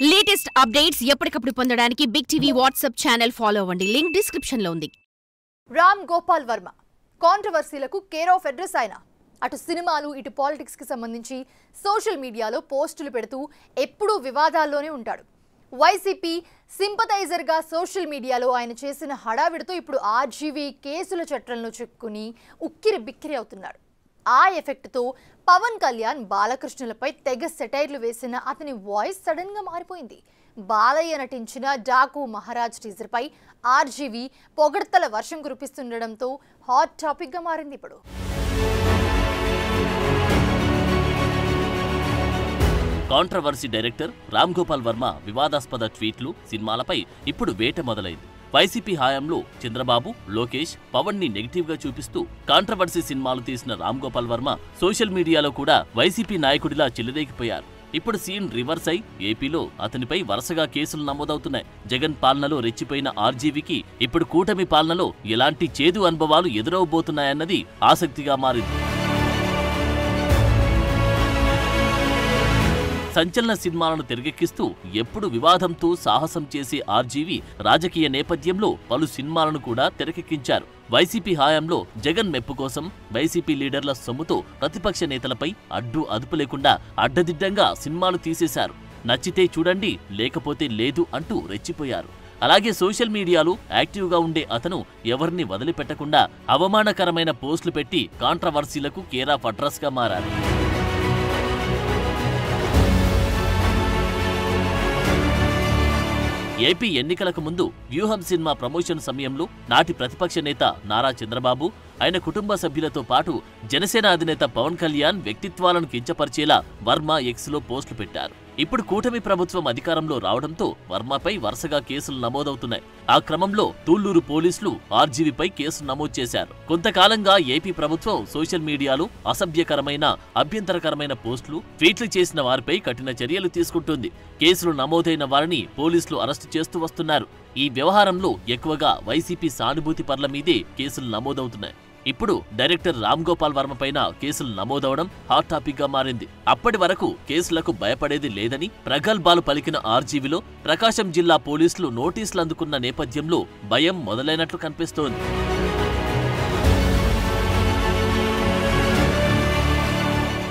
Latest updates ఎప్పటికప్పుడు పొందడానికి big TV WhatsApp channel follow అవ్వండి. లింక్ డిస్క్రిప్షన్ లో ఉంది. రామ్ గోపాల్ వర్మ కాంట్రవర్సీలకు కేర్ ఆఫ్ అడ్రస్ ఆయన. అటు సినిమాలు ఇటు పాలిటిక్స్ కి సంబంధించి సోషల్ మీడియాలో పోస్టులు పెడుతూ ఎప్పుడూ వివాదాల్లోనే ఉంటాడు. వైసీపీ సింపథైజర్ గా సోషల్ మీడియాలో ఆయన చేసిన హడావిడితో ఇప్పుడు ఆర్జీవీ కేసుల చట్రంలో చిక్కుని ఉక్కిరి బిక్కిరి అవుతున్నాడు. ఆ ఎఫెక్ట్తో పవన్ కళ్యాణ్ బాలకృష్ణులపై తెగ సెటైర్లు వేసిన అతని వాయిస్ సడన్ గా మారిపోయింది. బాలయ్య నటించిన డాకు మహారాజ్ టీజర్ పై ఆర్జీవీ పొగడ్తల వర్షం కురిపిస్తుండడంతో హాట్ టాపిక్ గా మారింది. ఇప్పుడు కాంట్రవర్సీ డైరెక్టర్ రామ్ గోపాల్ వర్మ వివాదాస్పద ట్వీట్లు సినిమాలపై ఇప్పుడు వేట మొదలైంది. వైసీపీ హయాంలో చంద్రబాబు, లోకేష్, పవన్ ని నెగిటివ్ గా చూపిస్తూ కాంట్రవర్సీ సినిమాలు తీసిన రామ్ గోపాల్ వర్మ సోషల్ మీడియాలో కూడా వైసీపీ నాయకుడిలా చెలరేగిపోయారు. ఇప్పుడు సీన్ రివర్స్ అయి ఏపీలో అతనిపై వరుసగా కేసులు నమోదవుతున్నాయి. జగన్ పాలనలో రెచ్చిపోయిన ఆర్జీవీకి ఇప్పుడు కూటమి పాలనలో ఎలాంటి చేదు అనుభవాలు ఎదురవబోతున్నాయన్నది ఆసక్తిగా మారింది. సంచలన సినిమాలను తెరకెక్కిస్తూ ఎప్పుడు వివాదంతో సాహసం చేసే ఆర్జీవీ రాజకీయ నేపథ్యంలో పలు సినిమాలను కూడా తెరకెక్కించారు. వైసీపీ హయాంలో జగన్ మెప్పు కోసం వైసీపీ లీడర్ల సొమ్ముతో ప్రతిపక్ష నేతలపై అడ్డు అదుపు లేకుండా అడ్డదిడ్డంగా సినిమాలు తీసేశారు. నచ్చితే చూడండి, లేకపోతే లేదు అంటూ రెచ్చిపోయారు. అలాగే సోషల్ మీడియాలో యాక్టివ్గా ఉండే అతను ఎవరిని వదిలిపెట్టకుండా అవమానకరమైన పోస్టులు పెట్టి కాంట్రవర్సీలకు కేర్ ఆఫ్ అడ్రస్ గా మారారు. ఏపీ ఎన్నికలకు ముందు వ్యూహం సినిమా ప్రమోషన్ సమయంలో నాటి ప్రతిపక్ష నేత నారా చంద్రబాబు, ఆయన కుటుంబ సభ్యులతో పాటు జనసేన అధినేత పవన్ కళ్యాణ్ వ్యక్తిత్వాలను కించపరిచేలా వర్మ ఎక్స్లో పోస్టులు పెట్టారు. ఇప్పుడు కూటమి ప్రభుత్వం అధికారంలో రావడంతో వర్మపై వరుసగా కేసులు నమోదవుతున్నాయి. ఆ క్రమంలో తూళ్లూరు పోలీసులు ఆర్జీవీపై కేసు నమోదు చేశారు. కొంతకాలంగా ఏపీ ప్రభుత్వం సోషల్ మీడియాలో అసభ్యకరమైన, అభ్యంతరకరమైన పోస్టులు, ట్వీట్లు చేసిన వారిపై కఠిన చర్యలు తీసుకుంటుంది. కేసులు నమోదైన వారిని పోలీసులు అరెస్టు చేస్తూ వస్తున్నారు. ఈ వ్యవహారంలో ఎక్కువగా వైసీపీ సానుభూతి పరుల మీదే కేసులు నమోదవుతున్నాయి. ఇప్పుడు డైరెక్టర్ రామ్ గోపాల్ వర్మ పైన కేసులు నమోదవడం హాట్ టాపిక్ గా మారింది. అప్పటి వరకు కేసులకు భయపడేది లేదని ప్రగల్భాలు పలికిన ఆర్జీవీలో ప్రకాశం జిల్లా పోలీసులు నోటీసులు అందుకున్న నేపథ్యంలో భయం మొదలైనట్లు కనిపిస్తోంది.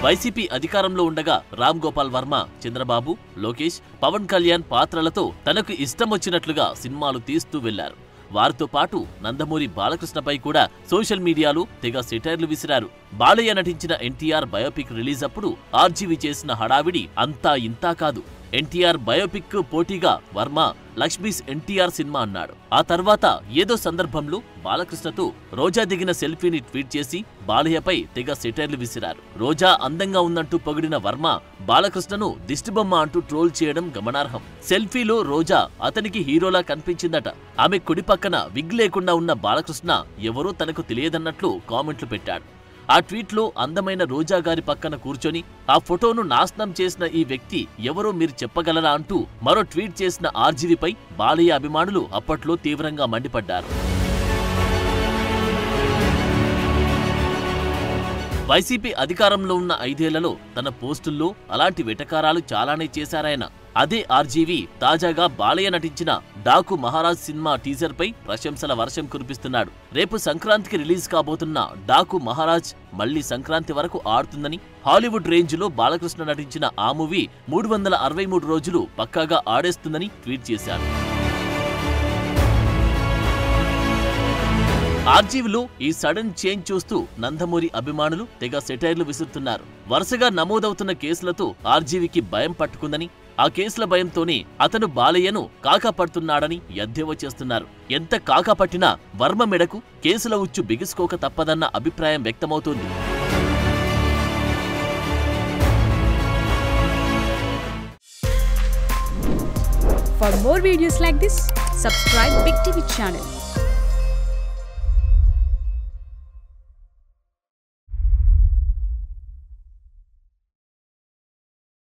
వైసీపీ అధికారంలో ఉండగా రామ్ గోపాల్ వర్మ చంద్రబాబు, లోకేష్, పవన్ కళ్యాణ్ పాత్రలతో తనకు ఇష్టం వచ్చినట్లుగా సినిమాలు తీస్తూ వెళ్లారు. వారితో పాటు నందమూరి బాలకృష్ణపై కూడా సోషల్ మీడియాలో తెగ సెటైర్లు విసిరారు. బాలయ్య నటించిన ఎన్టీఆర్ బయోపిక్ రిలీజ్ అప్పుడు ఆర్జీవీ చేసిన హడావిడి అంతా ఇంతా కాదు. ఎన్టీఆర్ బయోపిక్ పోటీగా వర్మ లక్ష్మీస్ ఎన్టీఆర్ సినిమా అన్నాడు. ఆ తర్వాత ఏదో సందర్భంలో బాలకృష్ణతో రోజా దిగిన సెల్ఫీని ట్వీట్ చేసి బాలయ్యపై తెగ సెటైర్లు విసిరారు. రోజా అందంగా ఉందంటూ పొగిడిన వర్మ బాలకృష్ణను దిష్టిబొమ్మ అంటూ ట్రోల్ చేయడం గమనార్హం. సెల్ఫీలో రోజా అతనికి హీరోలా కనిపించిందట. ఆమె కుడి పక్కన విగ్ లేకుండా ఉన్న బాలకృష్ణ ఎవరో తనకు తెలియదన్నట్లు కామెంట్లు పెట్టాడు. ఆ ట్వీట్లో అందమైన రోజా గారి పక్కన కూర్చొని ఆ ఫోటోను నాశనం చేసిన ఈ వ్యక్తి ఎవరో మీరు చెప్పగలరా అంటూ మరో ట్వీట్ చేసిన ఆర్జీవీపై బాలయ్య అభిమానులు అప్పట్లో తీవ్రంగా మండిపడ్డారు. వైసీపీ అధికారంలో ఉన్న 5 ఏళ్లలో తన పోస్టుల్లో అలాంటి వెటకారాలు చాలానే చేశారాయన. అదే ఆర్జీవీ తాజాగా బాలయ్య నటించిన డాకు మహారాజ్ సినిమా టీజర్ పై ప్రశంసల వర్షం కురిపిస్తున్నాడు. రేపు సంక్రాంతికి రిలీజ్ కాబోతున్న డాకు మహారాజ్ మళ్లీ సంక్రాంతి వరకు ఆడుతుందని, హాలీవుడ్ రేంజ్ లో బాలకృష్ణ నటించిన ఆ మూవీ 363 రోజులు పక్కాగా ఆడేస్తుందని ట్వీట్ చేశారు. ఆర్జీవీలో ఈ సడన్ చేంజ్ చూస్తూ నందమూరి అభిమానులు తెగ సెటైర్లు విసురుతున్నారు. వరుసగా నమోదవుతున్న కేసులతో ఆర్జీవీకి భయం పట్టుకుందని, ఆ కేసుల భయంతోనే అతను బాలయ్యను కాకాపడుతున్నాడని ఎద్దేవా చేస్తున్నారు. ఎంత కాకాపట్టినా వర్మ మెడకు కేసుల ఉచ్చు బిగుసుకోక తప్పదన్న అభిప్రాయం వ్యక్తమవుతోంది. For more videos like this, subscribe Big TV channel.